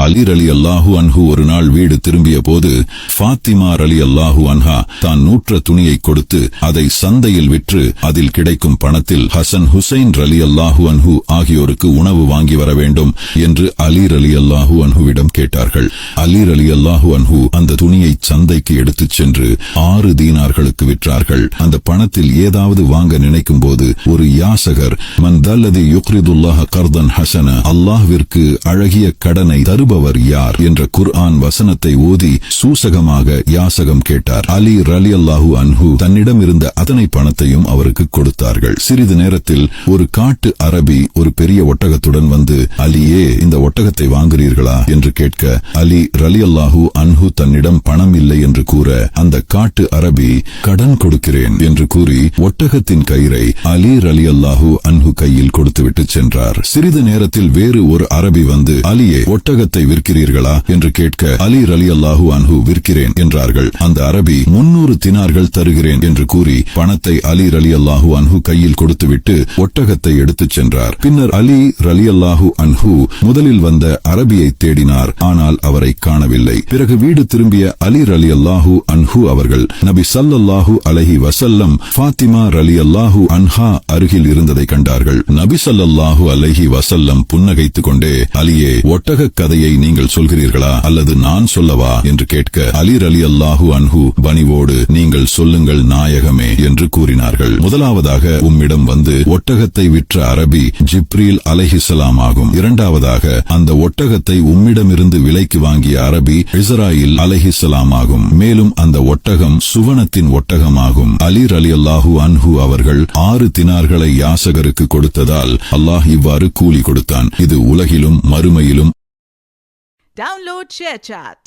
அலி ரலியல்லாஹு அன்ஹு ஒரு நாள் வீடு திரும்பிய போது ஃபாத்திமா ரலியல்லாஹு அன்ஹா தான் நூற்ற துணியை கொடுத்து அதை சந்தையில் விற்று அதில் கிடைக்கும் பணத்தில் ஹசன் ஹுசைன் ரலியல்லாஹு அன்ஹு ஆகியோருக்கு உணவு வாங்கி வர வேண்டும் என்று அலி ரலியல்லாஹு அன்ஹுவிடம் கேட்டார்கள். அலி ரலியல்லாஹு அன்ஹு அந்த துணியை சந்தைக்கு எடுத்துச் சென்று 6 தீனார்களுக்கு விற்றார்கள். அந்த பணத்தில் ஏதாவது வாங்க நினைக்கும் போது ஒரு யாசகர், மன் தல்லதி யுக்ரிதுல்லாஹ கர்தன் ஹசன, அல்லாஹ்விற்கு அழகிய கடனை தருபவர் யார் என்ற குர்ஆன் வசனத்தை ஓதி சூசகமாக யாசகம் கேட்டார். அலி ரலியல்லாஹு அன்ஹு தன்னிடம் இருந்த அத்தனை பணத்தையும் அவருக்கு கொடுத்தார்கள். சிறிது நேரத்தில் ஒரு காட்டு அரபி ஒரு பெரிய ஒட்டகத்துடன் வந்து, அலியே, இந்த ஒட்டகத்தை வாங்குறீர்களா என்று கேட்க, அலி ரலியல்லாஹு அன்ஹு தன்னிடம் பணம் இல்லை என்று கூற, அந்த காட்டு அரபி கடன் கொடுக்கிறேன் என்று கூறி ஒட்டகத்தின் கயிறை அலி ரலியல்லாஹு அன்ஹு கையில் கொடுத்துவிட்டு சென்றார். சிறிது நேரத்தில் வேறு ஒரு அரபி வந்து, அலியே, ஒட்டகத்தை விற்கிறீர்களா என்று கேட்க, அலி ரலியல்லாஹு அன்ஹு விற்கிறேன் என்றார்கள். அந்த அரபி 300 தினார்கள் தருகிறேன் என்று கூறி பணத்தை அலி ரலியல்லாஹு அன்ஹு கையில் கொடுத்துவிட்டு ஒட்டகத்தை எடுத்துச் சென்றார். பின்னர் அலி ரலியல்லாஹு அன்ஹு முதலில் வந்த அரபியை தேடினார். ஆனால் அவரை காணவில்லை. பிறகு வீடு திரும்பிய அலி ரலியல்லாஹு அன்ஹு அவர்கள் நபி ஸல்லல்லாஹு அலைஹி வஸல்லம் ஃபாத்திமா ரலியல்லாஹு அன்ஹா அருகில் இருந்ததை கண்டார்கள். நபி ஸல்லல்லாஹு அலைஹி வஸல்லம் புன்னகைத்துக் கொண்டே, அலியே, ஒட்டக கதையை நீங்கள் சொல்கிறீர்களா அல்லது நான் சொல்லவா என்று கேட்க, அலி ரலியல்லாஹு அன்ஹு பணிவோடு, நீங்கள் சொல்லுங்கள் நாயகமே என்று கூறினார்கள். முதலாவதாக உம்மிடம் வந்து ஒட்டகத்தை விற்ற அரபி ஜிப்ரீல் அலைஹிஸ்ஸலாம் ஆகும். இரண்டாவதாக அந்த ஒட்டகத்தை உம்மிடமிருந்து விலைக்கு வாங்கிய அரபி இஸ்ராயில் அலைஹிஸ்ஸலாம் ஆகும். மேலும் அந்த ஒட்டகம் சுவனத்தின் ஒட்டகமாகும். அலி ரலியல்லாஹு அன்ஹு அவர்கள் 6 தினார்களை யாசகருக்கு கொடுத்ததால் அல்லாஹ் இவ்வாறு கூலி கொடுத்தான். இது உலகிலும் மறுமையிலும். Download ShareChat.